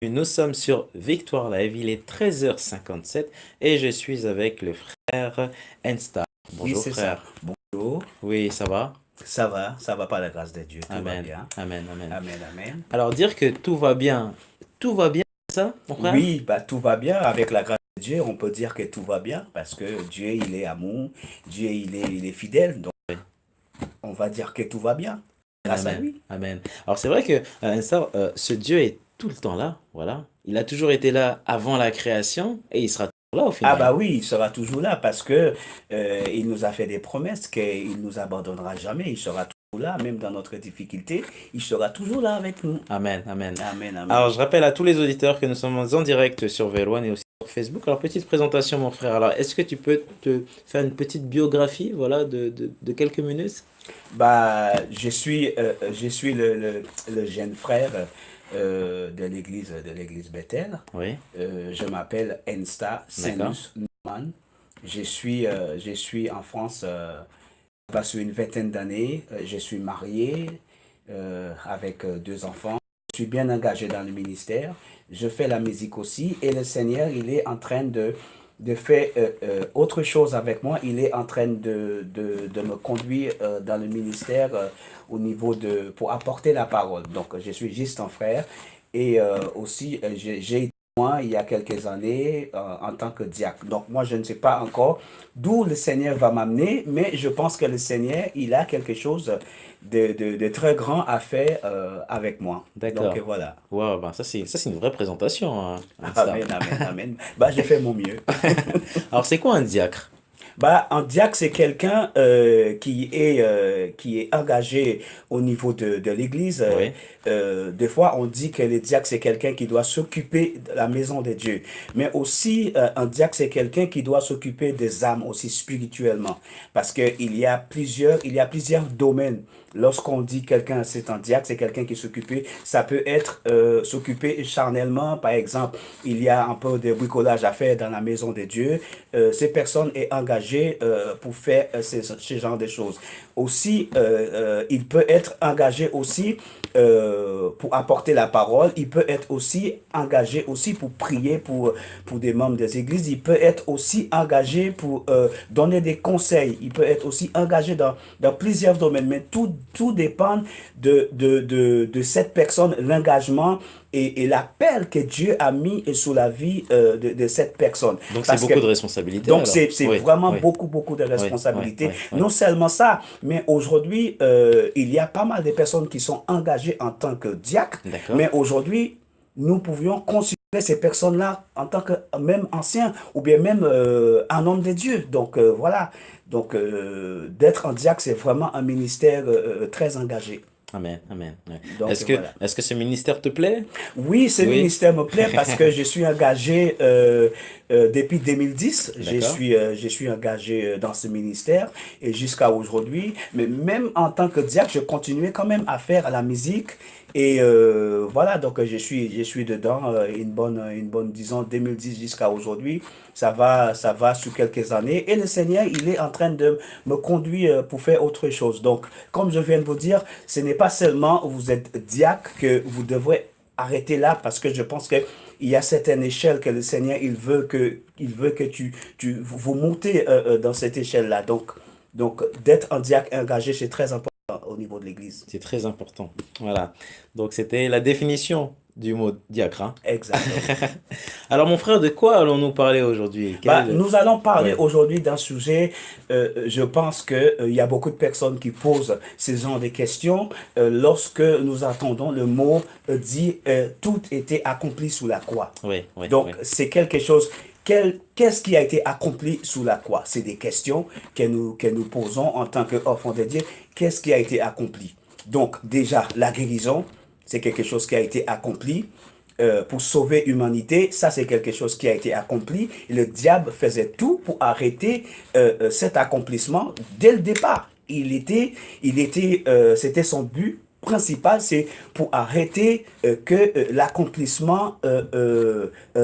Nous sommes sur Victoire Live, il est 13h57 et je suis avec le frère Ensta. Oui, Bonjour c'est ça. frère. Bonjour, Oui, ça va? ça va par la grâce de Dieu, tout va Amen, bien. amen, amen. Amen, amen. Alors dire que tout va bien, c'est ça, mon frère? Oui, bah tout va bien avec la grâce de Dieu, on peut dire que tout va bien parce que Dieu, il est amour, Dieu, il est fidèle, donc on va dire que tout va bien grâce à Amen, lui. amen. Alors c'est vrai que Ensta, ce Dieu est tout le temps là, voilà. Il a toujours été là avant la création et il sera toujours là au Ah final. bah oui, il sera toujours là parce que il nous a fait des promesses qu'il nous abandonnera jamais, il sera toujours là, même dans notre difficulté, il sera toujours là avec nous. Amen, amen. Amen, Alors, amen. je rappelle à tous les auditeurs que nous sommes en direct sur V1 et aussi sur Facebook. Alors, petite présentation, mon frère. Alors, est-ce que tu peux te faire une petite biographie, voilà, de quelques minutes? Bah, je suis le jeune frère de l'église Bethel. Oui, Je m'appelle Ensta d'accord. Saint-Luc Neumann. Je suis en France passé une vingtaine d'années. Je suis marié avec deux enfants. Je suis bien engagé dans le ministère. Je fais la musique aussi et le Seigneur, il est en train de faire autre chose avec moi. Il est en train de me conduire dans le ministère au niveau pour apporter la parole. Donc, je suis juste un frère et aussi j'ai été moi il y a quelques années en tant que diacre. Donc, moi, je ne sais pas encore d'où le Seigneur va m'amener, mais je pense que le Seigneur, il a quelque chose de très grand à faire avec moi. Donc, D'accord. voilà. Wow, ben ça c'est une vraie présentation, hein, Insta. Amen, amen, amen. Bah, j'ai fait mon mieux. Alors, c'est quoi un diacre? Bah, un diacre, c'est quelqu'un qui est engagé au niveau de l'Église. Oui, Des fois, on dit que le diacre, c'est quelqu'un qui doit s'occuper de la maison de Dieu. Mais aussi, un diacre, c'est quelqu'un qui doit s'occuper des âmes aussi spirituellement. Parce il y a plusieurs domaines. Lorsqu'on dit quelqu'un, c'est un diacre, c'est quelqu'un qui s'occupe. Ça peut être s'occuper charnellement. Par exemple, il y a un peu de bricolage à faire dans la maison de Dieu. Ces personnes est engagée pour faire ce genre de choses. Aussi, il peut être engagé aussi pour apporter la parole. Il peut être aussi engagé aussi pour prier pour des membres des églises. Il peut être aussi engagé pour donner des conseils. Il peut être aussi engagé dans plusieurs domaines. Mais tout dépend de cette personne, l'engagement et l'appel que Dieu a mis sur la vie de cette personne. donc c'est Parce que beaucoup de responsabilités donc, alors. c'est Oui, vraiment oui, beaucoup, beaucoup de oui, oui, responsabilités. oui, oui. Non seulement ça, mais aujourd'hui, il y a pas mal de personnes qui sont engagées en tant que diacres, D'accord. mais aujourd'hui, nous pouvions considérer ces personnes-là en tant que même anciens ou bien même un homme de Dieu. Donc, voilà. Donc, d'être un diacre, c'est vraiment un ministère très engagé. Amen, amen. Ouais. Donc, voilà. Est-ce que ce ministère te plaît? Oui, ce Oui, ministère me plaît parce que je suis engagé depuis 2010. d'accord. Je suis engagé dans ce ministère et jusqu'à aujourd'hui. Mais même en tant que diacre, je continuais quand même à faire la musique. Et voilà, donc je suis dedans une bonne, disons, 2010 jusqu'à aujourd'hui. Ça va sur quelques années. Et le Seigneur, il est en train de me conduire pour faire autre chose. Donc, comme je viens de vous dire, ce n'est pas seulement vous êtes diacre que vous devrez arrêter là parce que je pense que il y a certaines échelles que le Seigneur il veut que vous montez dans cette échelle-là. Donc d'être un diacre engagé, c'est très important au niveau de l'Église. C'est très important. Voilà. Donc, c'était la définition du mot diacre, hein. Exactement. Alors, mon frère, de quoi allons-nous parler aujourd'hui? Bah, nous allons parler Oui, aujourd'hui d'un sujet, je pense que, il y a beaucoup de personnes qui posent ce genre de questions lorsque nous entendons le mot dit tout était accompli sous la croix. oui, oui, Donc, oui. c'est quelque chose. Qu'est-ce qui a été accompli sous la croix? C'est des questions que nous posons en tant qu'enfants de Dieu. Qu'est-ce qui a été accompli? Donc, déjà, la guérison, c'est quelque chose qui a été accompli pour sauver l'humanité. Ça, c'est quelque chose qui a été accompli. Et le diable faisait tout pour arrêter cet accomplissement dès le départ. C'était son but principal, c'est pour arrêter que l'accomplissement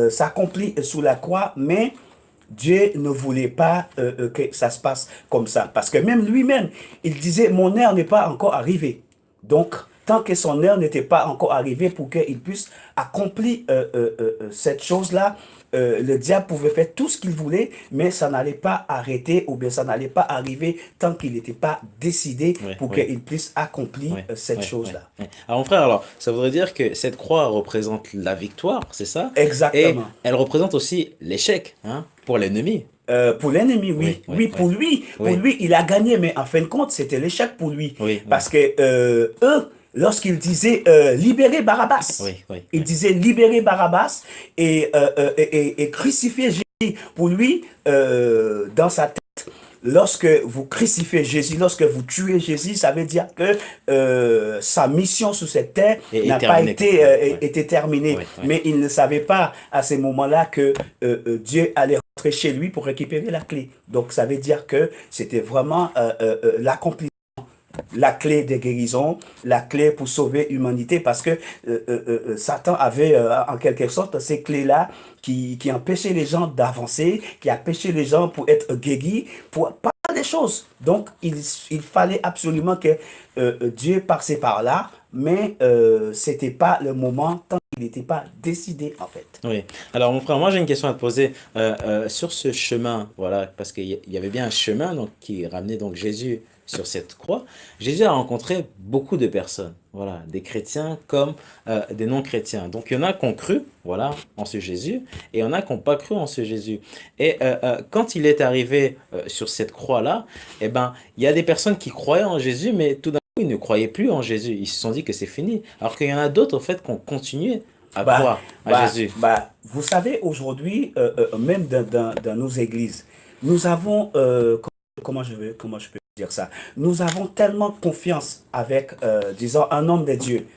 s'accomplit sous la croix, mais Dieu ne voulait pas que ça se passe comme ça. Parce que même lui-même, il disait, mon heure n'est pas encore arrivée. Donc, tant que son heure n'était pas encore arrivée pour qu'il puisse accomplir cette chose-là. Le diable pouvait faire tout ce qu'il voulait, mais ça n'allait pas arrêter ou bien ça n'allait pas arriver tant qu'il n'était pas décidé Oui, pour oui, qu'il puisse accomplir oui, cette oui, oui, chose-là. oui. Alors, mon frère, alors, ça voudrait dire que cette croix représente la victoire, c'est ça? Et Exactement. elle représente aussi l'échec, hein, pour l'ennemi. Pour l'ennemi, Oui, oui. oui, Oui, oui, pour oui, lui, il a gagné, mais en fin de compte, c'était l'échec pour lui. oui, oui, Parce que eux, lorsqu'ils disaient libérer Barabbas, oui, oui, ils oui, disaient libérer Barabbas et crucifier Jésus. Pour lui, dans sa tête, lorsque vous crucifiez Jésus, lorsque vous tuez Jésus, ça veut dire que sa mission sur cette terre et n'a pas terminé, quoi. été, Oui, oui, été terminée. oui, oui, Mais il ne savait pas à ce moment-là que Dieu allait rentrer chez lui pour récupérer la clé. Donc ça veut dire que c'était vraiment l'accomplissement, la clé des guérisons, la clé pour sauver l'humanité, parce que Satan avait en quelque sorte ces clés-là qui empêchaient les gens d'avancer, qui empêchaient les gens pour être guéris, pour pas des choses. Donc il fallait absolument que Dieu passait par là, mais c'était pas le moment tant qu'il n'était pas décidé en fait. oui. Alors, mon frère, moi j'ai une question à te poser sur ce chemin, voilà, parce qu'il y avait bien un chemin donc, qui ramenait donc Jésus sur cette croix. Jésus a rencontré beaucoup de personnes, voilà, des chrétiens comme des non-chrétiens. Donc, il y en a qui ont cru, voilà, en ce Jésus, et il y en a qui n'ont pas cru en ce Jésus. Et quand il est arrivé sur cette croix-là, eh ben, il y a des personnes qui croyaient en Jésus, mais tout d'un coup, ils ne croyaient plus en Jésus. Ils se sont dit que c'est fini. Alors qu'il y en a d'autres, en fait, qui ont continué à croire à Jésus. Vous savez, aujourd'hui, même dans nos églises, nous avons, comment je peux dire ça, nous avons tellement confiance avec, disons, un homme de Dieu.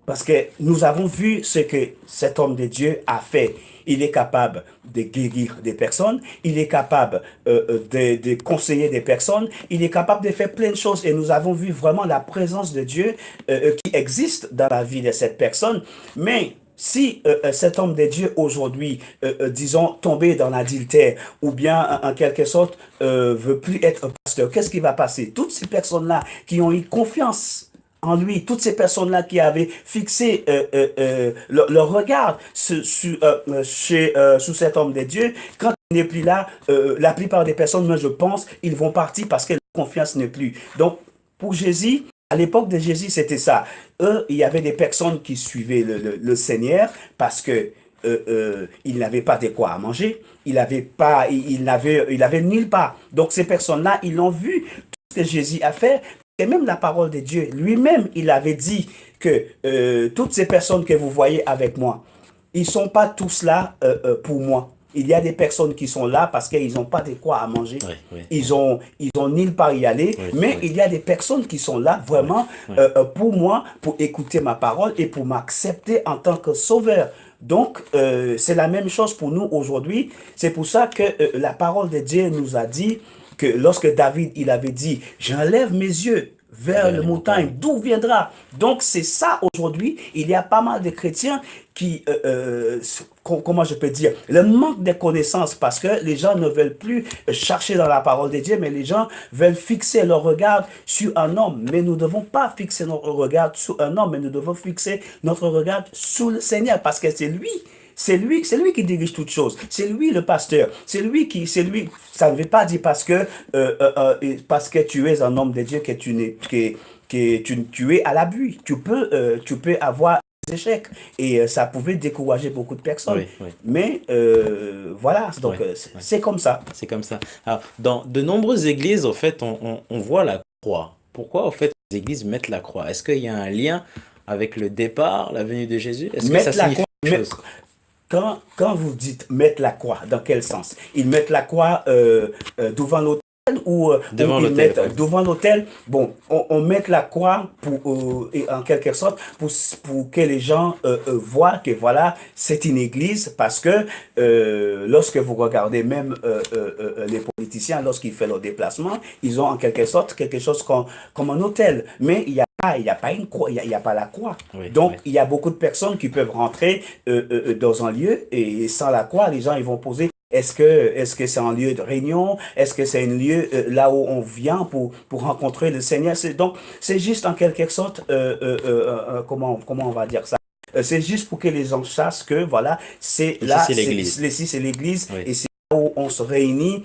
Parce que nous avons vu ce que cet homme de Dieu a fait. Il est capable de guérir des personnes, il est capable de conseiller des personnes, il est capable de faire plein de choses. Et nous avons vu vraiment la présence de Dieu qui existe dans la vie de cette personne. Mais si cet homme de Dieu aujourd'hui, disons, tombé dans l'adultère ou bien en quelque sorte veut plus être pasteur, qu'est-ce qui va passer? Toutes ces personnes-là qui ont eu confiance en lui, toutes ces personnes-là qui avaient fixé leur regard sous cet homme de Dieu, quand il n'est plus là, la plupart des personnes, moi je pense, ils vont partir parce que la confiance n'est plus. Donc, pour Jésus, à l'époque de Jésus, c'était ça. Eux, il y avait des personnes qui suivaient le Seigneur parce que il n'avait pas de quoi à manger, il n'avait nulle part. Donc, ces personnes-là, ils l'ont vu, tout ce que Jésus a fait. Et même la parole de Dieu, lui-même, il avait dit que toutes ces personnes que vous voyez avec moi, ils ne sont pas tous là pour moi. Il y a des personnes qui sont là parce qu'ils n'ont pas de quoi à manger. Oui, oui, Ils ont nulle part y aller. oui, Mais oui, il y a des personnes qui sont là oui, vraiment oui, pour moi, pour écouter ma parole et pour m'accepter en tant que sauveur. Donc, c'est la même chose pour nous aujourd'hui. C'est pour ça que la parole de Dieu nous a dit que lorsque David, il avait dit, j'enlève mes yeux vers vers le les montagne, montagnes. d'où viendra? Donc, c'est ça aujourd'hui. Il y a pas mal de chrétiens qui, comment je peux dire, le manque de connaissances parce que les gens ne veulent plus chercher dans la parole de Dieu, mais les gens veulent fixer leur regard sur un homme. Mais nous ne devons pas fixer notre regard sur un homme, mais nous devons fixer notre regard sur le Seigneur parce que c'est lui qui dirige toutes choses. C'est lui le pasteur. C'est lui. Ça ne veut pas dire parce que tu es un homme de Dieu que tu es à l'abri. Tu peux avoir des échecs et ça pouvait décourager beaucoup de personnes. Oui, oui, Mais voilà, oui, donc oui. c'est comme ça. C'est comme ça. Alors, dans de nombreuses églises, en fait, on voit la croix. Pourquoi, en fait, les églises mettent la croix? Est-ce qu'il y a un lien avec le départ, la venue de Jésus? Est-ce que ça Mettre la signifie croix. quelque chose? Quand vous dites mettre la croix, dans quel sens? Ils mettent la croix devant l'autel ou Devant ils l'autel, mettent par exemple. devant l'autel. Bon, on met la croix et en quelque sorte pour que les gens voient que voilà, c'est une église parce que lorsque vous regardez même les politiciens, lorsqu'ils font leur déplacement, ils ont en quelque sorte quelque chose comme un hôtel. Mais il y a pas une croix, il y a pas la croix. Oui, Donc, oui, il y a beaucoup de personnes qui peuvent rentrer dans un lieu et sans la croix, les gens ils vont poser Est-ce que c'est un lieu de réunion? Est-ce que c'est un lieu là où on vient pour rencontrer le Seigneur? Donc, c'est juste en quelque sorte, comment on va dire ça? C'est juste pour que les gens sachent que, voilà, c'est Ici, là, c'est l'église. ici, c'est l'église, Oui, et c'est là où on se réunit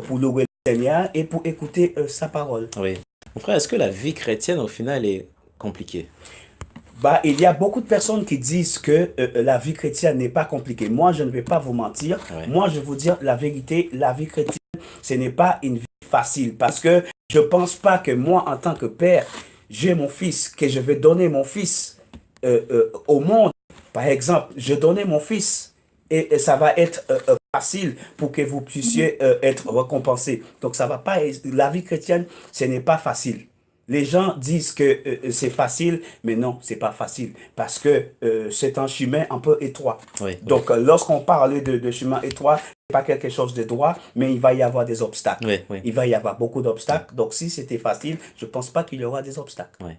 pour louer le Seigneur et pour écouter sa parole. oui. Mon frère, est-ce que la vie chrétienne, au final, est compliquée? Bah, il y a beaucoup de personnes qui disent que la vie chrétienne n'est pas compliquée. Moi, je ne vais pas vous mentir. Oui, Moi, je vais vous dire la vérité. La vie chrétienne, ce n'est pas une vie facile parce que je pense pas que moi, en tant que père, j'ai mon fils, que je vais donner mon fils au monde. Par exemple, je donnais mon fils et ça va être facile pour que vous puissiez être récompensé. Donc, ça va pas. La vie chrétienne, ce n'est pas facile. Les gens disent que c'est facile, mais non, c'est pas facile parce que c'est un chemin un peu étroit. oui, oui, Donc, lorsqu'on parle de chemin étroit, c'est pas quelque chose de droit, mais il va y avoir des obstacles. oui, oui, Il va y avoir beaucoup oui, d'obstacles. Donc, si c'était facile, je pense pas qu'il y aura des obstacles. oui.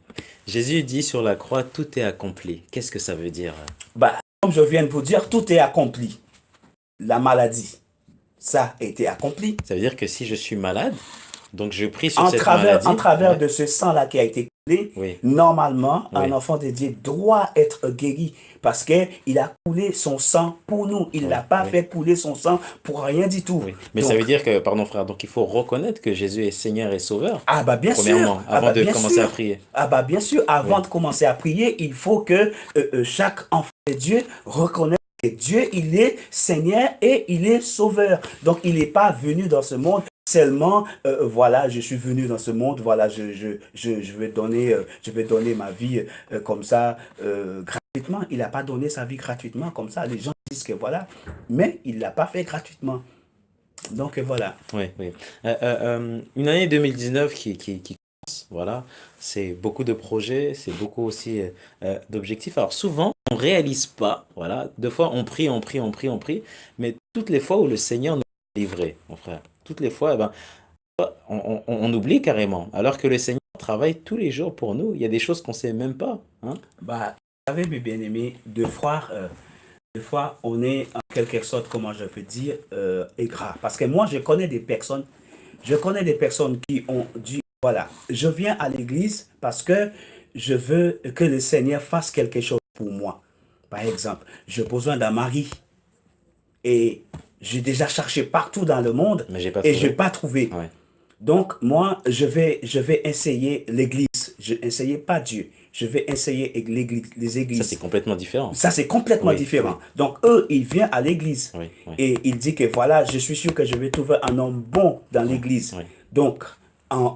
Jésus dit sur la croix, tout est accompli. Qu'est-ce que ça veut dire? Bah, comme je viens de vous dire, tout est accompli. La maladie, ça a été accompli. Ça veut dire que si je suis malade, donc je prie sur En cette travers, en maladie. travers Ouais, de ce sang-là qui a été coulé, oui, normalement, un oui, enfant de Dieu doit être guéri parce qu'il a coulé son sang pour nous. Il oui, n'a pas oui, fait couler son sang pour rien du tout. oui. Mais ça Donc, veut dire que, pardon frère, donc il faut reconnaître que Jésus est Seigneur et Sauveur, ah bah bien sûr, premièrement, ah avant bah de bien commencer à sûr, prier. ah bah bien sûr, avant Oui, de commencer à prier, il faut que chaque enfant de Dieu reconnaisse que Dieu, il est Seigneur et il est Sauveur. Donc, il n'est pas venu dans ce monde seulement, voilà, je suis venu dans ce monde, voilà, je vais donner ma vie comme ça, gratuitement. Il n'a pas donné sa vie gratuitement comme ça. Les gens disent que voilà, mais il ne l'a pas fait gratuitement. Donc, voilà. oui, oui. Une année 2019 qui commence, voilà, c'est beaucoup de projets, c'est beaucoup aussi d'objectifs. Alors souvent, on réalise pas, voilà, deux fois on prie, on prie, on prie, on prie, mais toutes les fois où le Seigneur nous a livrés, mon frère, toutes les fois, eh ben, on oublie carrément, alors que le Seigneur travaille tous les jours pour nous. Il y a des choses qu'on sait même pas, hein. Bah, vous savez, mes bien-aimés, deux fois, on est en quelque sorte, comment je peux dire, ingrat. Parce que moi, je connais des personnes qui ont dit, voilà, je viens à l'église parce que je veux que le Seigneur fasse quelque chose pour moi. Par exemple, j'ai besoin d'un mari et j'ai déjà cherché partout dans le monde Mais j'ai pas et je n'ai trouvé. pas trouvé. Ouais. Donc, moi, je vais essayer l'église. Je n'essayais pas Dieu. Je vais essayer l'église, les Ça, c'est églises. complètement différent. Ça, c'est complètement Oui, oui, différent. Donc, eux, ils viennent à l'église oui, oui, et il dit que voilà, je suis sûr que je vais trouver un homme bon dans oui, l'église. oui. Donc, en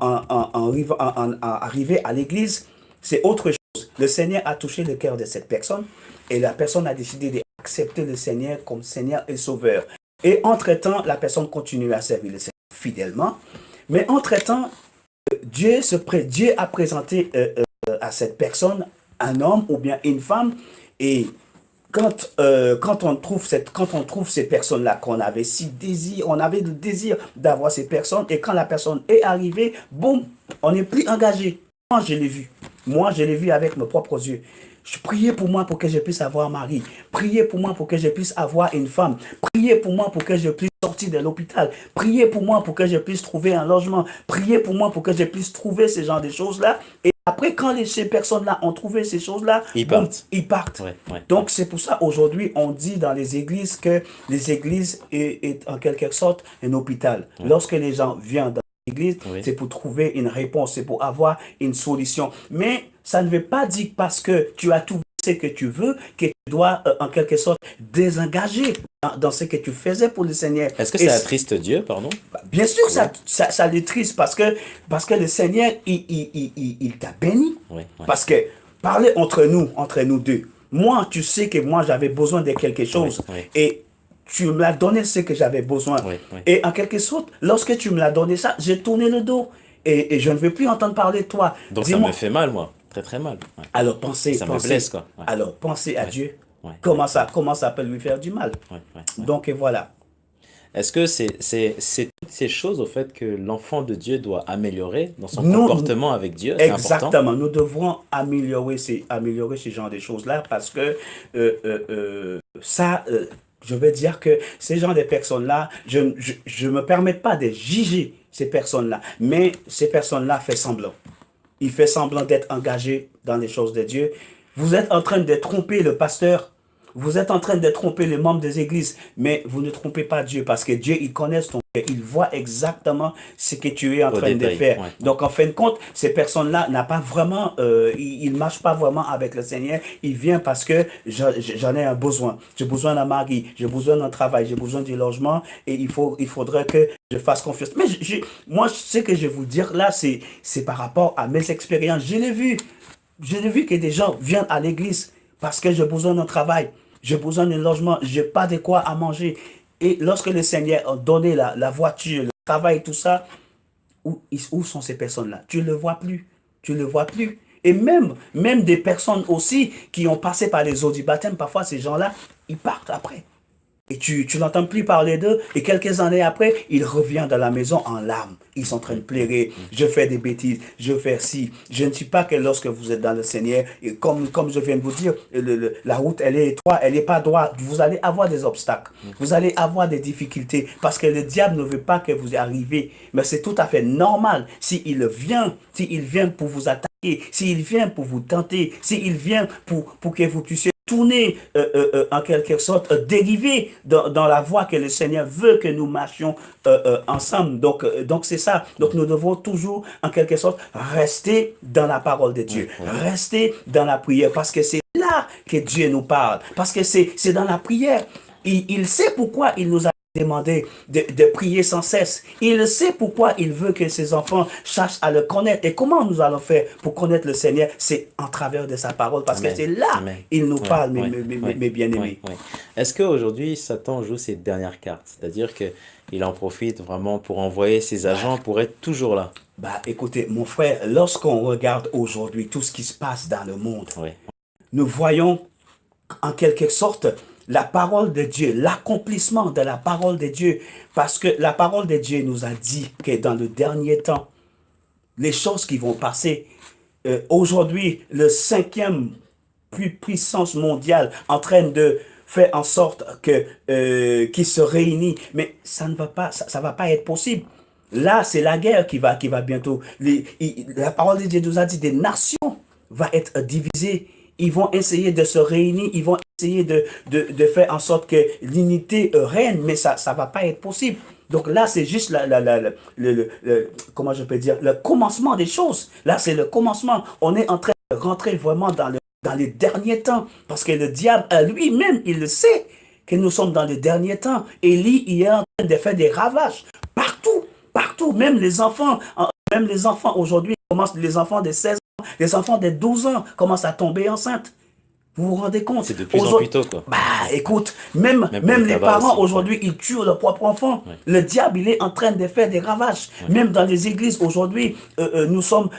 arriver à l'église, c'est autre chose. Le Seigneur a touché le cœur de cette personne et la personne a décidé d'accepter le Seigneur comme Seigneur et Sauveur. Et entre-temps, la personne continue à servir le Seigneur fidèlement. Mais entre-temps, Dieu a présenté à cette personne un homme ou bien une femme. Et quand on trouve ces personnes-là, qu'on avait si désir, on avait le désir d'avoir ces personnes, et quand la personne est arrivée, boum, on n'est plus engagé. Moi, je l'ai vu. Moi, je l'ai vu avec mes propres yeux. Je priais pour moi pour que je puisse avoir un mari. Priez pour moi pour que je puisse avoir une femme. Priez pour moi pour que je puisse sortir de l'hôpital. Priez pour moi pour que je puisse trouver un logement. Priez pour moi pour que je puisse trouver ce genre de choses-là. Et après, quand ces personnes-là ont trouvé ces choses-là, Ils boum, partent. ils partent. Ouais, ouais, ouais. Donc, c'est pour ça, aujourd'hui, on dit dans les églises que les églises est en quelque sorte un hôpital. Ouais. Lorsque les gens viennent dans l'église, Oui. c'est pour trouver une réponse, c'est pour avoir une solution. Mais ça ne veut pas dire parce que tu as tout ce que tu veux que tu dois, en quelque sorte, désengager dans ce que tu faisais pour le Seigneur. Est-ce que Et ça attriste Dieu, pardon? bien sûr, Oui, ça le triste parce que le Seigneur, il t'a béni. oui, oui, Parce que parler entre nous deux, moi, tu sais que moi, j'avais besoin de quelque oui, chose. oui, Et tu me l'as donné ce que j'avais besoin. oui, oui. Et en quelque sorte, lorsque tu me l'as donné ça, j'ai tourné le dos. Et je ne veux plus entendre parler de toi. Donc ça Dis-moi, me fait mal, moi. Très, très mal. Ouais. alors Ça me blesse, quoi. Ouais, pensez à ouais, Dieu. ouais, Comment ça peut lui faire du mal? ouais, ouais, ouais. Donc et voilà. Est-ce que c'est toutes ces choses, au fait, que l'enfant de Dieu doit améliorer dans son Nous, comportement avec Dieu? C'est important? exactement, nous devrons améliorer ces genres de choses-là parce que ça, Je veux dire que ces gens de personnes-là, je me permets pas de juger ces personnes-là, mais ces personnes-là font semblant. Il fait semblant d'être engagé dans les choses de Dieu. Vous êtes en train de tromper le pasteur. Vous êtes en train de tromper les membres des églises. Mais vous ne trompez pas Dieu parce que Dieu, il connaît ton cœur. Il voit exactement ce que tu es en Au train de détail, faire. ouais. Donc, en fin de compte, ces personnes-là n'ont pas vraiment, ils ne marchent pas vraiment avec le Seigneur. Ils viennent parce que j'en ai un besoin. J'ai besoin d'un mari, j'ai besoin d'un travail, j'ai besoin du logement et il faudrait que je fasse confiance. Mais moi, ce que je vais vous dire là, c'est par rapport à mes expériences. Je l'ai vu. Je l'ai vu que des gens viennent à l'église parce que j'ai besoin d'un travail, j'ai besoin d'un logement, j'ai pas de quoi à manger. Et lorsque le Seigneur a donné la voiture, le travail, tout ça, où sont ces personnes-là? Tu ne le vois plus. Tu ne le vois plus. Et même des personnes aussi qui ont passé par les eaux du baptême, parfois ces gens-là, ils partent après. Et tu n'entends plus parler d'eux. Et quelques années après, il revient dans la maison en larmes. Ils sont en train de pleurer. Je fais des bêtises. Je fais ci. Je ne suis pas que lorsque vous êtes dans le Seigneur, et comme je viens de vous dire, la route, elle est étroite, elle n'est pas droite. Vous allez avoir des obstacles. Vous allez avoir des difficultés. Parce que le diable ne veut pas que vous y arriviez. Mais c'est tout à fait normal. S'il vient pour vous attaquer, s'il vient pour vous tenter, s'il vient pour que vous puissiez tourner en quelque sorte, dériver dans la voie que le Seigneur veut que nous marchions ensemble. Donc c'est ça. Donc nous devons toujours en quelque sorte rester dans la parole de Dieu, rester dans la prière parce que c'est là que Dieu nous parle, parce que c'est dans la prière. Il sait pourquoi il nous a demandé de prier sans cesse. Il sait pourquoi il veut que ses enfants cherchent à le connaître. Et comment nous allons faire pour connaître le Seigneur? C'est en travers de sa parole, parce que c'est là il nous parle, mes bien-aimés. Est-ce qu'aujourd'hui, Satan joue ses dernières cartes? C'est-à-dire qu'il en profite vraiment pour envoyer ses agents pour être toujours là? Bah, écoutez, mon frère, lorsqu'on regarde aujourd'hui tout ce qui se passe dans le monde, nous voyons en quelque sorte la parole de Dieu, l'accomplissement de la parole de Dieu. Parce que la parole de Dieu nous a dit que dans le dernier temps, les choses qui vont passer, aujourd'hui, le cinquième plus puissance mondiale en train de faire en sorte qu'il se réunit. Mais ça ne va pas, ça va pas être possible. Là, c'est la guerre qui va bientôt. La parole de Dieu nous a dit des nations vont être divisées. Ils vont essayer de se réunir, ils vont essayer de faire en sorte que l'unité règne, mais ça ne va pas être possible. Donc là, c'est juste comment je peux dire, le commencement des choses. Là, c'est le commencement. On est en train de rentrer vraiment dans les derniers temps, parce que le diable lui-même, il le sait que nous sommes dans les derniers temps. Et lui, il est en train de faire des ravages partout, partout, même les enfants aujourd'hui, les enfants de 16 ans, les enfants de 12 ans commencent à tomber enceintes. Vous vous rendez compte? C'est de plus en plus tôt, quoi. Bah, écoute, même les parents aujourd'hui, ils tuent leurs propres enfants. Le diable, il est en train de faire des ravages. Même dans les églises aujourd'hui, nous sommes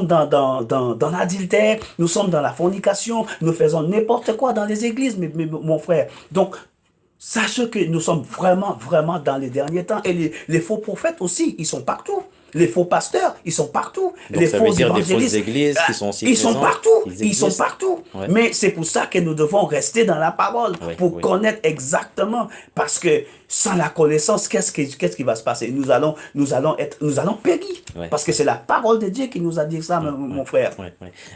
dans l'adultère, nous sommes dans la fornication, nous faisons n'importe quoi dans les églises, mon frère. Donc, sachez que nous sommes vraiment, vraiment dans les derniers temps. Et les faux prophètes aussi, ils sont partout. Les faux pasteurs, ils sont partout. Donc les ça faux veut dire des évangélistes, fausses églises qui sont aussi ils sont présentes, partout. Ils sont existent. partout. Ouais. Mais c'est pour ça que nous devons rester dans la parole pour connaître exactement. Parce que sans la connaissance, qu'est-ce qui va se passer? Nous allons périr. Parce que c'est la parole de Dieu qui nous a dit ça, mon frère.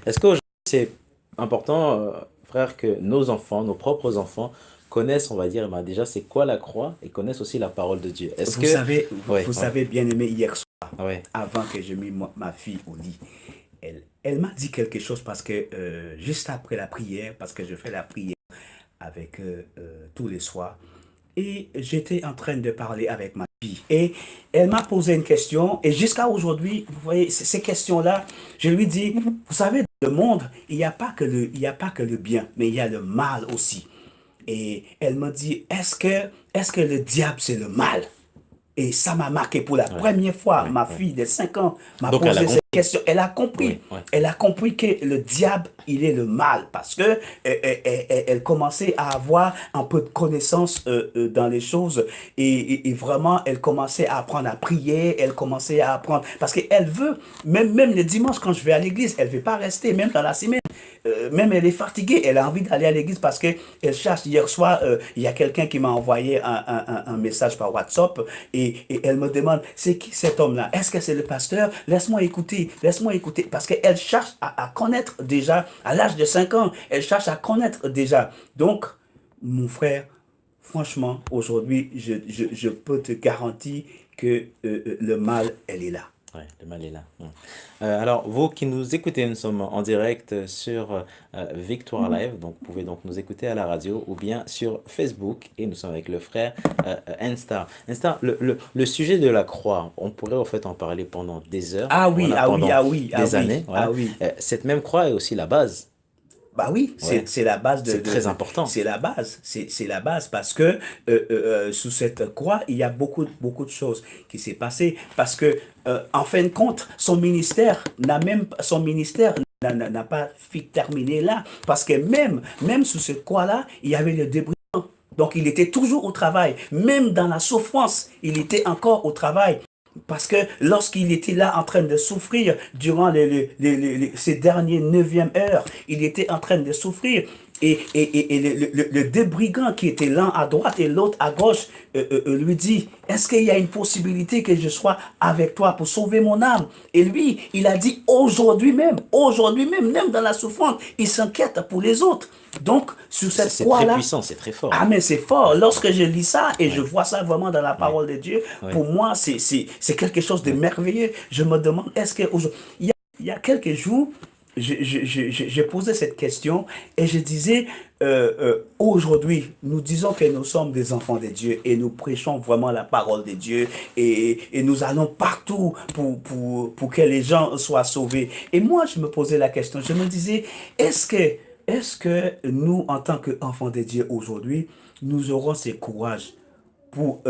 Est-ce qu'aujourd'hui, c'est important, frère, que nos enfants, nos propres enfants, connaissent, on va dire, déjà, c'est quoi la croix et connaissent aussi la parole de Dieu? Vous savez, bien aimé, hier soir, avant que je mette ma fille au lit, elle m'a dit quelque chose parce que juste après la prière, parce que je fais la prière avec tous les soirs, et j'étais en train de parler avec ma fille. Et elle m'a posé une question, et jusqu'à aujourd'hui, vous voyez, ces questions-là, je lui dis, vous savez, dans le monde, il n'y a pas que le bien, mais il y a le mal aussi. Et elle m'a dit, est-ce que le diable, c'est le mal? Et ça m'a marqué pour la première fois. Ma fille de 5 ans m'a posé cette question. Elle a compris. Elle a compris que le diable, il est le mal. Parce que elle commençait à avoir un peu de connaissance dans les choses. Et vraiment, elle commençait à apprendre à prier. Elle commençait à apprendre. Parce qu'elle veut, même le dimanche, quand je vais à l'église, elle ne veut pas rester, même dans la semaine. même elle est fatiguée, elle a envie d'aller à l'église parce qu'elle cherche. Hier soir, il y a quelqu'un qui m'a envoyé un message par WhatsApp et elle me demande, c'est qui cet homme-là? Est-ce que c'est le pasteur? Laisse-moi écouter. Parce qu'elle cherche à connaître déjà, à l'âge de 5 ans, elle cherche à connaître déjà. Donc, mon frère, franchement, aujourd'hui, je peux te garantir que le mal, elle est là. Ouais, le mal est là. Alors, vous qui nous écoutez, nous sommes en direct sur Victoire Live, donc vous pouvez donc nous écouter à la radio ou bien sur Facebook et nous sommes avec le frère Enstar. Enstar, le sujet de la croix, on pourrait en fait en parler pendant des heures, Ah oui, voilà, ah oui, pendant ah oui, ah des oui, années, ah voilà. oui. Cette même croix est aussi la base, Bah oui, ouais, c'est la base c'est très important. c'est la base, c'est la base parce que sous cette croix, il y a beaucoup de choses qui s'est passé parce que en fin de compte, son ministère n'a pas terminé là parce que même sous cette croix-là, il y avait le débris. Donc il était toujours au travail, même dans la souffrance, il était encore au travail. Parce que lorsqu'il était là en train de souffrir durant ces dernières 9e heures, il était en train de souffrir. Et le débrigant qui était l'un à droite et l'autre à gauche lui dit, est-ce qu'il y a une possibilité que je sois avec toi pour sauver mon âme? Et lui, il a dit aujourd'hui même, même dans la souffrance, il s'inquiète pour les autres. Donc, sur cette C'est très croix-là, puissant, c'est très fort. ah, mais c'est fort. Lorsque je lis ça et je Ouais, vois ça vraiment dans la ouais, parole de Dieu, ouais, pour moi, c'est quelque chose de ouais. merveilleux. Je me demande, est-ce que il y a quelques jours, j'ai posé cette question et je disais, aujourd'hui, nous disons que nous sommes des enfants de Dieu et nous prêchons vraiment la parole de Dieu et nous allons partout pour que les gens soient sauvés. Et moi, je me posais la question, je me disais, est-ce que nous, en tant qu'enfants de Dieu aujourd'hui, nous aurons ce courage pour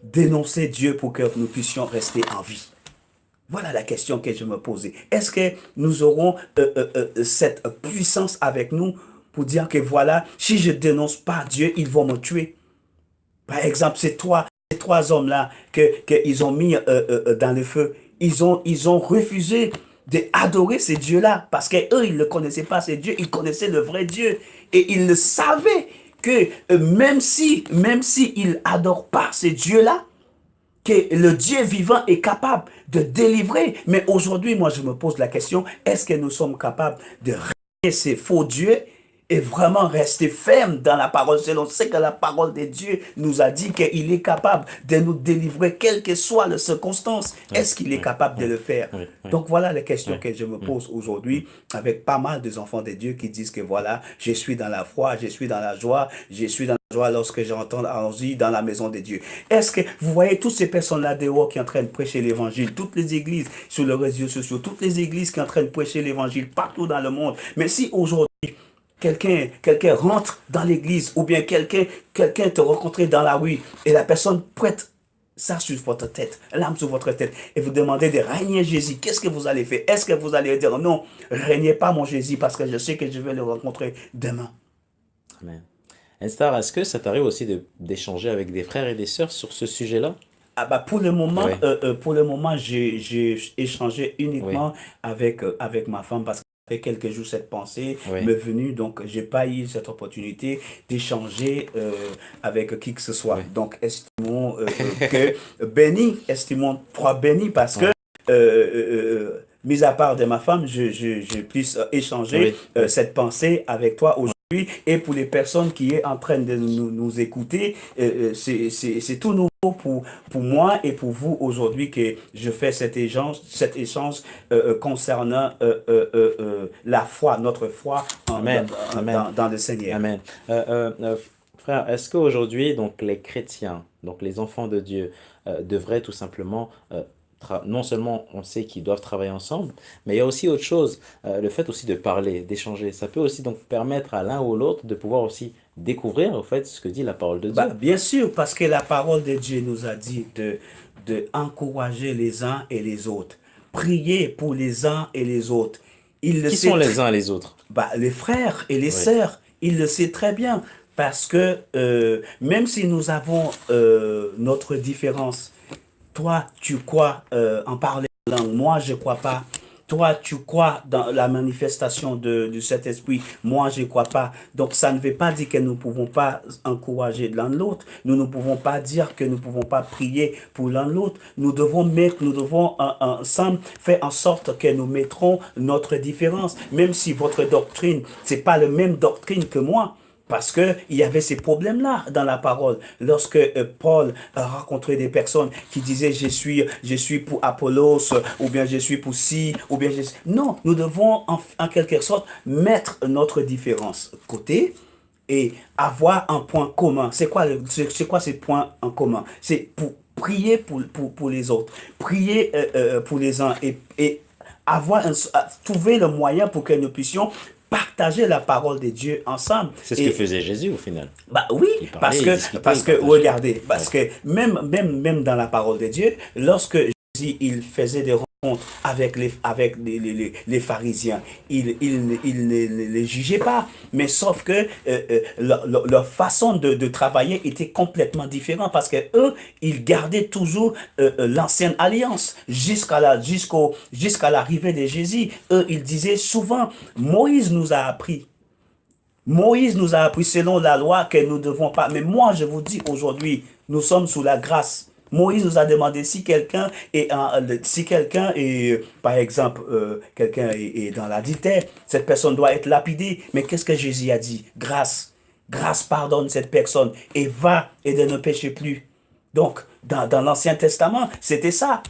dénoncer Dieu pour que nous puissions rester en vie? Voilà la question que je me posais. Est-ce que nous aurons cette puissance avec nous pour dire que voilà, si je dénonce pas Dieu, ils vont me tuer? Par exemple, ces trois hommes-là qu'ils ont mis dans le feu, ils ont refusé d'adorer ces dieux-là parce qu'eux, ils ne connaissaient pas ces dieux, ils connaissaient le vrai Dieu. Et ils le savaient que même si ils n'adorent pas ces dieux-là, que le Dieu vivant est capable de délivrer. Mais aujourd'hui, moi, je me pose la question, est-ce que nous sommes capables de régner ces faux dieux et vraiment rester ferme dans la parole? C'est l'on sait que la parole de Dieu nous a dit qu'il est capable de nous délivrer, quelles que soient les circonstances. Ouais, Est-ce qu'il est ouais, capable de ouais, le faire? ouais, ouais, Donc voilà les questions ouais. que je me Mm, pose mm. aujourd'hui avec pas mal de enfants de Dieu qui disent que voilà, je suis dans la foi, je suis dans la joie, je suis dans la joie lorsque j'entends Angie dans la maison de Dieu. Est-ce que vous voyez toutes ces personnes-là dehors qui sont en train de prêcher l'évangile, toutes les églises sur les réseaux sociaux, toutes les églises qui sont en train de prêcher l'évangile partout dans le monde. Mais si aujourd'hui, quelqu'un rentre dans l'église ou bien quelqu'un te rencontre dans la rue et la personne prête ça sur votre tête, l'âme sur votre tête, et vous demandez de régner Jésus, qu'est-ce que vous allez faire? Est-ce que vous allez dire non, régnez pas mon Jésus parce que je sais que je vais le rencontrer demain? Amen. Instar, est-ce que ça t'arrive aussi d'échanger avec des frères et des sœurs sur ce sujet-là? Ah bah Oui, pour le moment, j'ai échangé oui, uniquement avec ma femme parce que ça fait quelques jours cette pensée oui. m'est venue, donc j'ai pas eu cette opportunité d'échanger avec qui que ce soit. Oui, Donc estimons que béni, estimons toi béni parce que ouais, mis à part de ma femme, je puisse échanger oui, oui, cette pensée avec toi aujourd'hui. Et pour les personnes qui est en train de nous écouter, c'est tout nouveau pour moi et pour vous aujourd'hui que je fais cet échange concernant la foi, notre foi Amen, Amen, dans le Seigneur. Amen. Frère, est-ce qu'aujourd'hui, donc les chrétiens, donc les enfants de Dieu, devraient tout simplement, non seulement on sait qu'ils doivent travailler ensemble, mais il y a aussi autre chose, le fait aussi de parler, d'échanger. Ça peut aussi donc permettre à l'un ou l'autre de pouvoir aussi découvrir, au fait, ce que dit la parole de Bah, Dieu. bien sûr, parce que la parole de Dieu nous a dit de encourager les uns et les autres, prier pour les uns et les autres. Il le Qui sont sait, les uns et les autres? bah, les frères et les Oui, sœurs, il le sait très bien, parce que même si nous avons notre différence, toi, tu crois en parler langue, moi, je crois pas. toi, tu crois dans la manifestation de cet esprit, moi, je ne crois pas. Donc, ça ne veut pas dire que nous ne pouvons pas encourager l'un l'autre. Nous ne pouvons pas dire que nous ne pouvons pas prier pour l'un l'autre. Nous devons ensemble faire en sorte que nous mettrons notre différence. Même si votre doctrine, c'est pas la même doctrine que moi. Parce que il y avait ces problèmes-là dans la parole. Lorsque Paul a rencontré des personnes qui disaient je suis pour Apollos, ou bien je suis pour ci, ou bien je suis... Non, nous devons en quelque sorte mettre notre différence de côté et avoir un point commun. C'est quoi ces points en commun? C'est pour prier pour les autres, prier pour les uns et trouver le moyen pour que nous puissions partager la parole de Dieu ensemble. C'est ce que faisait Jésus au final. Bah oui, Il parlait, il discutait, parce il que partageait. regardez, parce Ouais. que même dans la parole de Dieu, lorsque Jésus il faisait des rencontres avec les pharisiens, il ne les jugeait pas, mais sauf que leur façon de travailler était complètement différente parce que eux, ils gardaient toujours l'ancienne alliance jusqu'à l'arrivée de Jésus. Eux, ils disaient souvent, Moïse nous a appris selon la loi que nous ne devons pas. Mais moi, je vous dis aujourd'hui, nous sommes sous la grâce. Moïse nous a demandé si quelqu'un est, par exemple, quelqu'un est dans l'adultère, cette personne doit être lapidée. Mais qu'est-ce que Jésus a dit? Grâce. Grâce pardonne cette personne et va et ne péchez plus. Donc, dans l'Ancien Testament, c'était ça.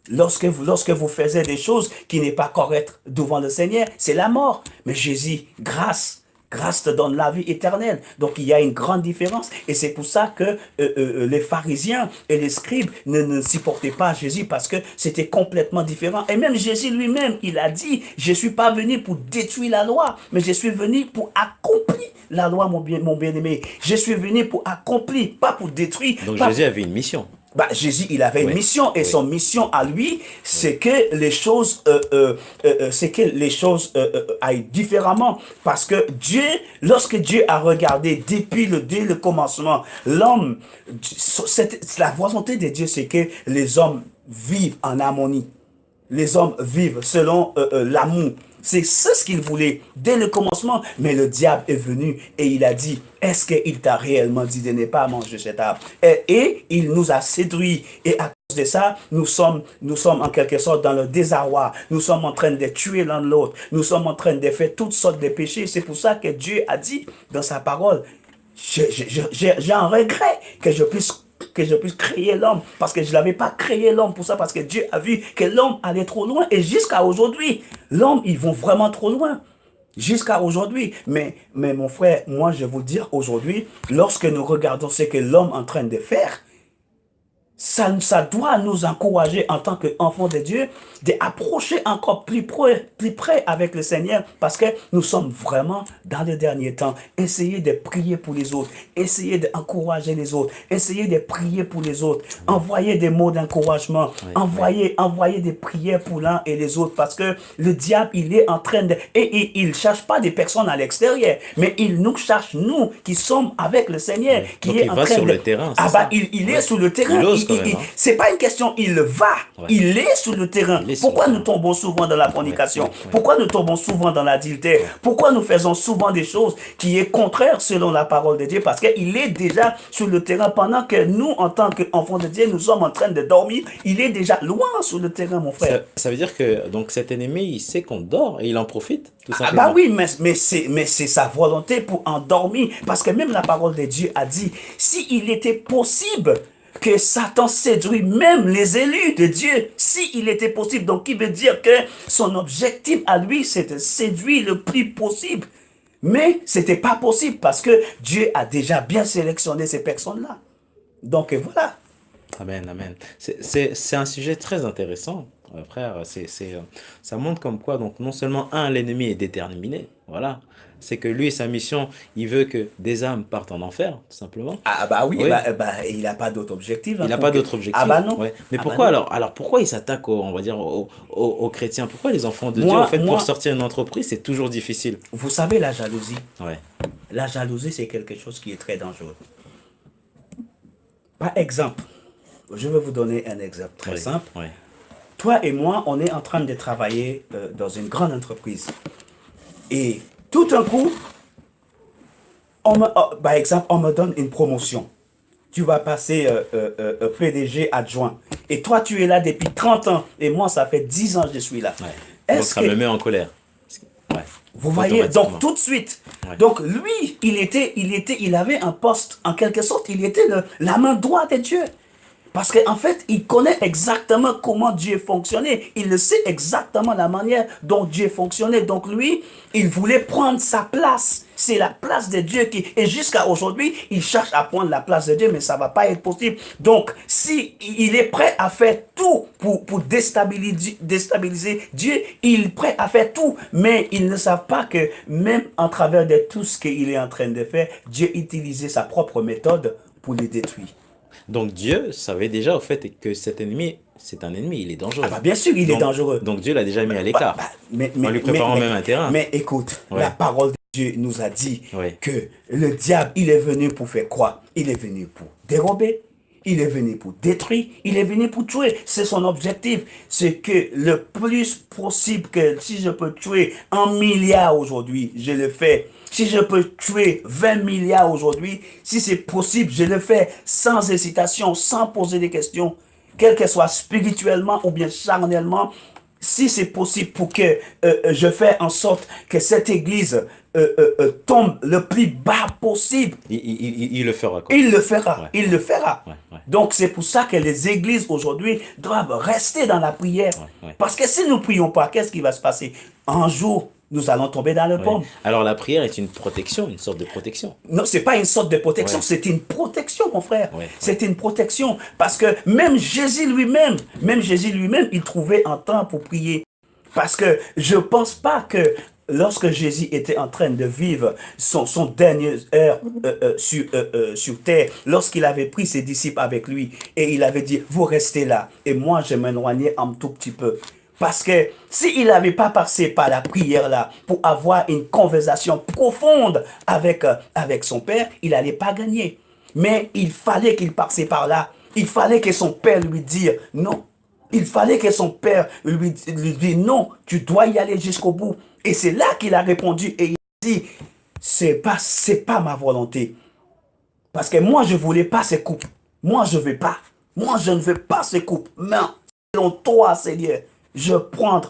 Lorsque vous faisiez des choses qui n'est pas correctes devant le Seigneur, c'est la mort. Mais Jésus, grâce. Grâce te donne la vie éternelle. Donc il y a une grande différence. Et c'est pour ça que les pharisiens et les scribes ne supportaient pas Jésus parce que c'était complètement différent. Et même Jésus lui-même, il a dit, je ne suis pas venu pour détruire la loi, mais je suis venu pour accomplir la loi, mon bien-aimé. Je suis venu pour accomplir, pas pour détruire. Donc Pas... Jésus avait une mission. Bah, Jésus, il avait une Oui. mission et Oui. son mission à lui, c'est que les choses, aillent différemment. Parce que Dieu, lorsque Dieu a regardé dès le commencement, l'homme, la volonté de Dieu, c'est que les hommes vivent en harmonie. Les hommes vivent selon l'amour. C'est ce qu'il voulait dès le commencement. Mais le diable est venu et il a dit, est-ce qu'il t'a réellement dit de ne pas manger cet arbre? Et il nous a séduits. Et à cause de ça, nous sommes en quelque sorte dans le désarroi. Nous sommes en train de tuer l'un l'autre. Nous sommes en train de faire toutes sortes de péchés. C'est pour ça que Dieu a dit dans sa parole, j'ai un regret que je puisse créer l'homme, parce que je n'avais pas créé l'homme pour ça, parce que Dieu a vu que l'homme allait trop loin, et jusqu'à aujourd'hui, l'homme, ils vont vraiment trop loin, jusqu'à aujourd'hui. Mais mon frère, moi je vous dire aujourd'hui, lorsque nous regardons ce que l'homme est en train de faire, ça doit nous encourager en tant qu'enfants de Dieu d'approcher encore plus près avec le Seigneur, parce que nous sommes vraiment dans les derniers temps. Essayez de prier pour les autres, essayez d'encourager les autres, essayez de prier pour les autres, envoyez des mots d'encouragement, envoyez des prières pour l'un et les autres, parce que le diable, il est en train de... Et il ne cherche pas des personnes à l'extérieur, mais il nous cherche, nous qui sommes avec le Seigneur, qui Donc est il en va train sur de... le terrain. Ah bah, Ça. il est sur le terrain. Il ose quand même, hein. C'est pas une question, il va. Ouais. Il est sur le terrain. Il est sur Pourquoi le nous terrain. tombons souvent dans la fornication? Ouais. Pourquoi nous tombons souvent dans l'adultère? Pourquoi nous faisons souvent des choses qui est contraires selon la parole de Dieu? Parce qu'il est déjà sur le terrain pendant que nous, en tant qu'enfants de Dieu, nous sommes en train de dormir. Il est déjà loin sur le terrain, mon frère. Ça veut dire que donc cet ennemi, il sait qu'on dort et il en profite, tout Ah simplement. bah oui, mais c'est sa volonté pour endormir. Parce que même la parole de Dieu a dit, s'il était possible que Satan séduit même les élus de Dieu, s'il était possible. Donc, il veut dire que son objectif à lui, c'est de séduire le plus possible. Mais c'était pas possible parce que Dieu a déjà bien sélectionné ces personnes-là. Donc, voilà. Amen, amen. C'est un sujet très intéressant, frère. Ça montre comme quoi, donc, non seulement, l'ennemi est déterminé, voilà. C'est que lui, sa mission, il veut que des âmes partent en enfer, tout simplement. Ah bah oui, Oui. il n'a pas d'autre objectif. Il n'a pas d'autre objectif. Ah bah non. Ouais. Mais Ah pourquoi bah non. alors pourquoi il s'attaque on va dire, aux chrétiens? Pourquoi les enfants de Dieu, Moi- en fait, moi- pour sortir une entreprise, c'est toujours difficile? Vous savez, la jalousie. Ouais. La jalousie, c'est quelque chose qui est très dangereux. Par exemple, je vais vous donner un exemple très Ouais. simple. Ouais. toi et moi, on est en train de travailler dans une grande entreprise. Et tout d'un coup, par exemple, on me donne une promotion. Tu vas passer PDG adjoint. Et toi, tu es là depuis 30 ans. Et moi, ça fait 10 ans que je suis là. Ouais. Donc, Est-ce ça que, me met en colère. Ouais. vous voyez, donc Automatiquement. tout de suite. Ouais. Donc lui, il avait un poste, en quelque sorte, il était la main droite de Dieu. Parce qu'en fait, il connaît exactement comment Dieu fonctionnait. Il le sait exactement la manière dont Dieu fonctionnait. Donc lui, il voulait prendre sa place. C'est la place de Dieu qui... Et jusqu'à aujourd'hui, il cherche à prendre la place de Dieu, mais ça ne va pas être possible. Donc, si il est prêt à faire tout pour déstabiliser Dieu, il est prêt à faire tout. Mais ils ne savent pas que même en travers de tout ce qu'il est en train de faire, Dieu utilisait sa propre méthode pour les détruire. Donc Dieu savait déjà au fait que cet ennemi, c'est un ennemi, il est dangereux. Ah bah bien sûr, il est dangereux. Donc Dieu l'a déjà mis à l'écart. En lui préparant même un terrain. Mais écoute, Ouais. la parole de Dieu nous a dit Ouais. que le diable, il est venu pour faire quoi? Il est venu pour dérober, il est venu pour détruire, il est venu pour tuer. C'est son objectif. C'est que le plus possible que si je peux tuer 1 milliard aujourd'hui, je le fais. Si je peux tuer 20 milliards aujourd'hui, si c'est possible, je le fais sans hésitation, sans poser des questions, quel que soit spirituellement ou bien charnellement. Si c'est possible pour que je fais en sorte que cette église tombe le plus bas possible, Il le fera. Quoi. il le fera. Ouais. Il le fera. Ouais, ouais. Donc c'est pour ça que les églises aujourd'hui doivent rester dans la prière. Ouais, ouais. Parce que si nous ne prions pas, qu'est-ce qui va se passer? Un jour, nous allons tomber dans le Ouais. pomme. Alors la prière est une protection, une sorte de protection. Non, c'est pas une sorte de protection, Ouais. c'est une protection, mon frère. Ouais, ouais. C'est une protection. Parce que même Jésus lui-même, il trouvait un temps pour prier. Parce que je pense pas que lorsque Jésus était en train de vivre son dernière heure sur terre, lorsqu'il avait pris ses disciples avec lui et il avait dit, vous restez là et moi je m'éloignais un tout petit peu. Parce que s'il n'avait pas passé par la prière là pour avoir une conversation profonde avec son père, il n'allait pas gagner. Mais il fallait qu'il passe par là. Il fallait que son père lui dise non. Il fallait que son père lui dise non, tu dois y aller jusqu'au bout. Et c'est là qu'il a répondu et il a dit, c'est pas ma volonté. Parce que moi, je voulais pas ces coupes. Moi, je veux pas. Moi, je ne veux pas ces coupes. Mais selon toi, Seigneur, je prends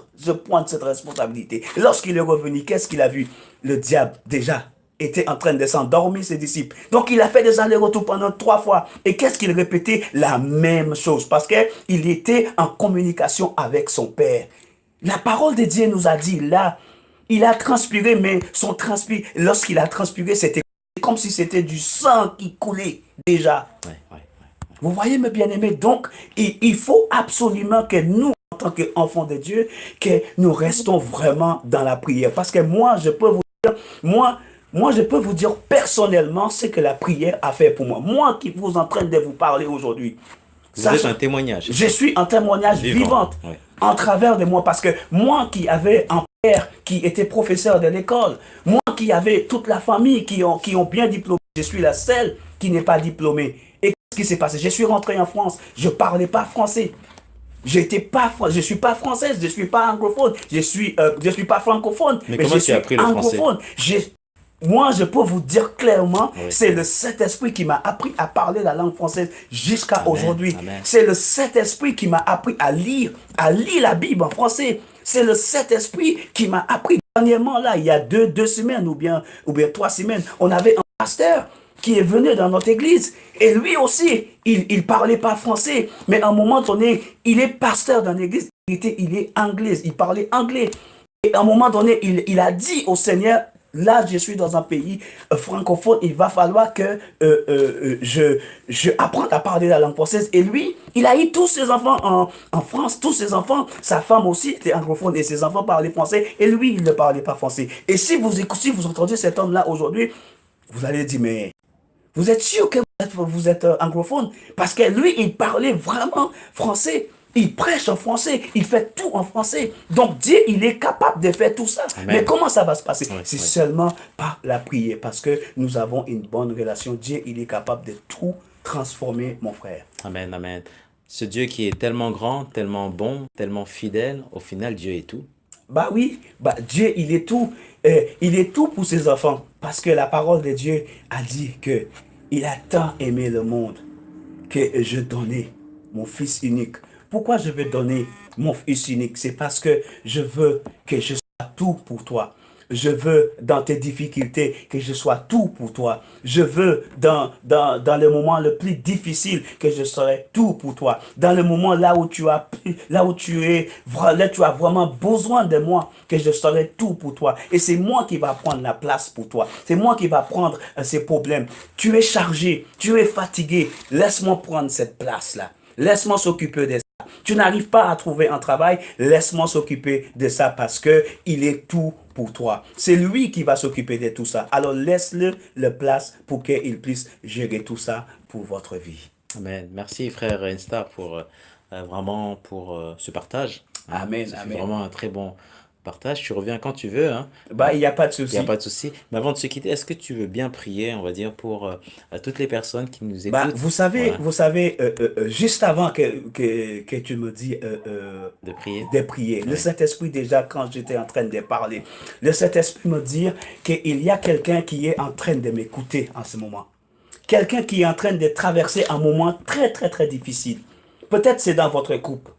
cette responsabilité. Lorsqu'il est revenu, qu'est-ce qu'il a vu? Le diable, déjà, était en train de s'endormir, ses disciples. Donc, il a fait des allers-retours pendant 3 fois. Et qu'est-ce qu'il répétait? La même chose. Parce qu'il était en communication avec son Père. La parole de Dieu nous a dit, là, il a transpiré, mais lorsqu'il a transpiré, c'était comme si c'était du sang qui coulait déjà. Ouais, ouais. Vous voyez, mes bien-aimés, donc, il faut absolument que nous, en tant qu'enfants de Dieu, que nous restons vraiment dans la prière. Parce que moi, je peux vous dire personnellement ce que la prière a fait pour moi. Moi qui vous en train de vous parler aujourd'hui. Vous êtes un témoignage. Je suis un témoignage vivant ouais. en travers de moi. Parce que moi qui avais un père qui était professeur de l'école, moi qui avais toute la famille qui ont bien diplômé, je suis la seule qui n'est pas diplômée. Et qu'est-ce qui s'est passé? Je suis rentré en France, je ne parlais pas français. Je ne suis pas française, je ne suis pas anglophone, je suis pas francophone, mais je tu suis as appris le anglophone. Moi, je peux vous dire clairement, Oui. c'est le Saint-Esprit qui m'a appris à parler la langue française jusqu'à aujourd'hui. Amen. C'est le Saint-Esprit qui m'a appris à lire la Bible en français. C'est le Saint-Esprit qui m'a appris dernièrement, là, il y a deux semaines ou bien 3 semaines, on avait un pasteur qui est venu dans notre église. Et lui aussi, il parlait pas français. Mais à un moment donné, il est pasteur dans l'église. Il est anglais. Il parlait anglais. Et à un moment donné, il a dit au Seigneur, là, je suis dans un pays francophone. Il va falloir que je apprenne à parler la langue française. Et lui, il a eu tous ses enfants en France. Tous ses enfants, sa femme aussi était anglophone. Et ses enfants parlaient français. Et lui, il ne parlait pas français. Et si vous entendez cet homme-là aujourd'hui, vous allez dire, mais vous êtes sûr que vous êtes anglophone? Parce que lui, il parlait vraiment français. Il prêche en français. Il fait tout en français. Donc Dieu, il est capable de faire tout ça. Amen. Mais comment ça va se passer? Oui, C'est oui. seulement par la prière. Parce que nous avons une bonne relation. Dieu, il est capable de tout transformer, mon frère. Amen, amen. Ce Dieu qui est tellement grand, tellement bon, tellement fidèle, au final, Dieu est tout. Bah oui, bah Dieu, il est tout pour ses enfants. Parce que la parole de Dieu a dit que il a tant aimé le monde que je donnais mon fils unique. Pourquoi je veux donner mon fils unique? C'est parce que je veux que je sois tout pour toi. Je veux dans tes difficultés que je sois tout pour toi. Je veux dans le moment le plus difficile que je serai tout pour toi. Dans le moment là où tu es, là tu as vraiment besoin de moi, que je serai tout pour toi. Et c'est moi qui va prendre la place pour toi. C'est moi qui va prendre ces problèmes. Tu es chargé, tu es fatigué. Laisse-moi prendre cette place-là. Laisse-moi s'occuper de ça. Tu n'arrives pas à trouver un travail, laisse-moi s'occuper de ça parce que il est tout pour toi. C'est lui qui va s'occuper de tout ça. Alors laisse-le la place pour qu'il puisse gérer tout ça pour votre vie. Amen. Merci, frère Insta, pour vraiment pour ce partage. Hein. Amen, Ça fait amen. vraiment un très bon partage. Tu reviens quand tu veux, hein. Bah, il n'y a pas de Il n'y a souci. pas de souci. Mais avant de se quitter, est-ce que tu veux bien prier, on va dire, pour toutes les personnes qui nous Bah, écoutent? Voilà, vous savez, juste avant que tu me dis de prier. de prier, le Oui. Saint-Esprit, déjà, quand j'étais en train de parler, le Saint-Esprit me dit qu'il y a quelqu'un qui est en train de m'écouter en ce moment. Quelqu'un qui est en train de traverser un moment très, très, très difficile. Peut-être c'est dans votre couple.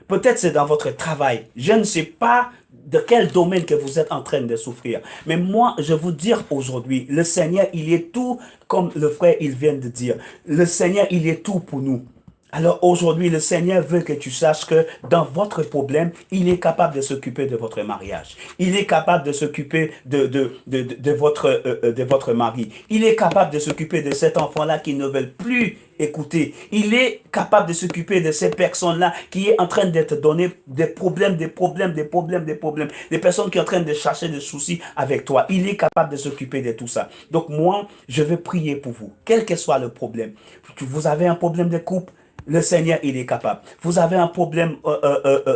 Peut-être c'est dans votre travail. Je ne sais pas de quel domaine que vous êtes en train de souffrir. Mais moi, je vous dire aujourd'hui, le Seigneur, il est tout, comme le frère, il vient de dire. Le Seigneur, il est tout pour nous. Alors aujourd'hui, le Seigneur veut que tu saches que dans votre problème, il est capable de s'occuper de votre mariage. Il est capable de s'occuper de votre mari. Il est capable de s'occuper de cet enfant-là qui ne veut plus écouter. Il est capable de s'occuper de ces personnes-là qui est en train de te donner des problèmes, des problèmes, des problèmes, des problèmes. Des personnes qui sont en train de chercher des soucis avec toi. Il est capable de s'occuper de tout ça. Donc moi, je vais prier pour vous, quel que soit le problème. Vous avez un problème de couple, le Seigneur, il est capable. Vous avez un problème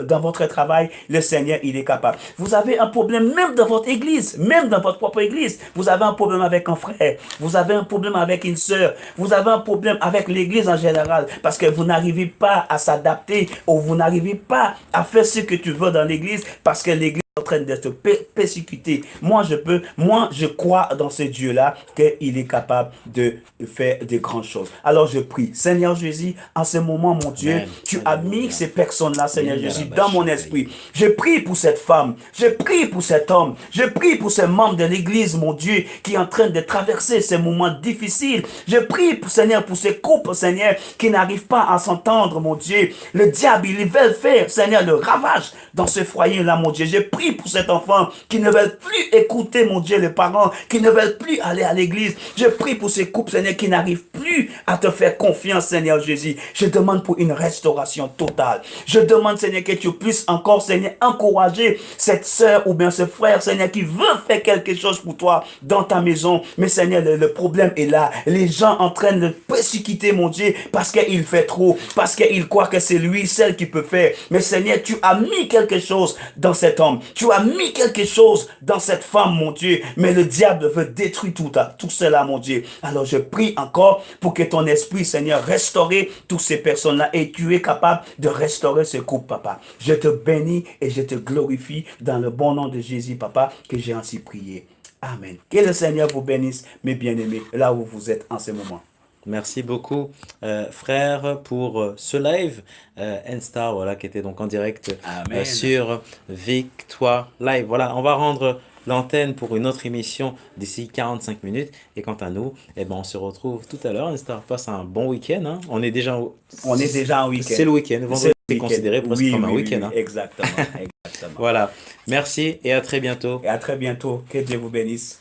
dans votre travail, le Seigneur, il est capable. Vous avez un problème même dans votre église, même dans votre propre église. Vous avez un problème avec un frère, vous avez un problème avec une sœur, vous avez un problème avec l'église en général, parce que vous n'arrivez pas à s'adapter ou vous n'arrivez pas à faire ce que tu veux dans l'église, parce que l'église en train de te persécuter. Moi je crois dans ce Dieu-là qu'il est capable de faire de grandes choses. Alors je prie, Seigneur Jésus, en ce moment, mon Dieu, Amen. tu as mis Alléluia. ces personnes-là, Seigneur Jésus, dans mon Yandarabashakaï. esprit. Je prie pour cette femme, je prie pour cet homme, je prie pour ces membres de l'église, mon Dieu, qui est en train de traverser ces moments difficiles. Je prie, pour, Seigneur, pour ces couples, Seigneur, qui n'arrivent pas à s'entendre, mon Dieu. Le diable, il veut faire, Seigneur, le ravage dans ce foyer-là, mon Dieu. Je prie pour cet enfant qui ne veulent plus écouter, mon Dieu, les parents, qui ne veulent plus aller à l'église. Je prie pour ces couples, Seigneur, qui n'arrivent plus à te faire confiance, Seigneur Jésus. Je demande pour une restauration totale. Je demande, Seigneur, que tu puisses encore, Seigneur, encourager cette sœur ou bien ce frère, Seigneur, qui veut faire quelque chose pour toi dans ta maison. Mais, Seigneur, le problème est là. Les gens en train de persécuter, mon Dieu, parce qu'il fait trop, parce qu'il croit que c'est lui, celle qui peut faire. Mais, Seigneur, tu as mis quelque chose dans cet homme. Tu as mis quelque chose dans cette femme, mon Dieu. Mais le diable veut détruire tout cela, mon Dieu. Alors je prie encore pour que ton esprit, Seigneur, restaure toutes ces personnes-là. Et tu es capable de restaurer ce couple, papa. Je te bénis et je te glorifie dans le bon nom de Jésus, papa, que j'ai ainsi prié. Amen. Que le Seigneur vous bénisse, mes bien-aimés, là où vous êtes en ce moment. Merci beaucoup, frère, pour ce live. Instar, voilà, qui était donc en direct Amen. sur Victoire Live. Voilà, on va rendre l'antenne pour une autre émission d'ici 45 minutes. Et quant à nous, eh ben, on se retrouve tout à l'heure. Instar, passe un bon week-end. Hein. On est déjà On est déjà en week-end. C'est le week-end. C'est Vendredi, le c'est week-end. considéré presque Oui, comme un oui, oui, week-end. oui, Hein. exactement, exactement. Voilà. Merci et à très bientôt. Et à très bientôt. Que Dieu vous bénisse.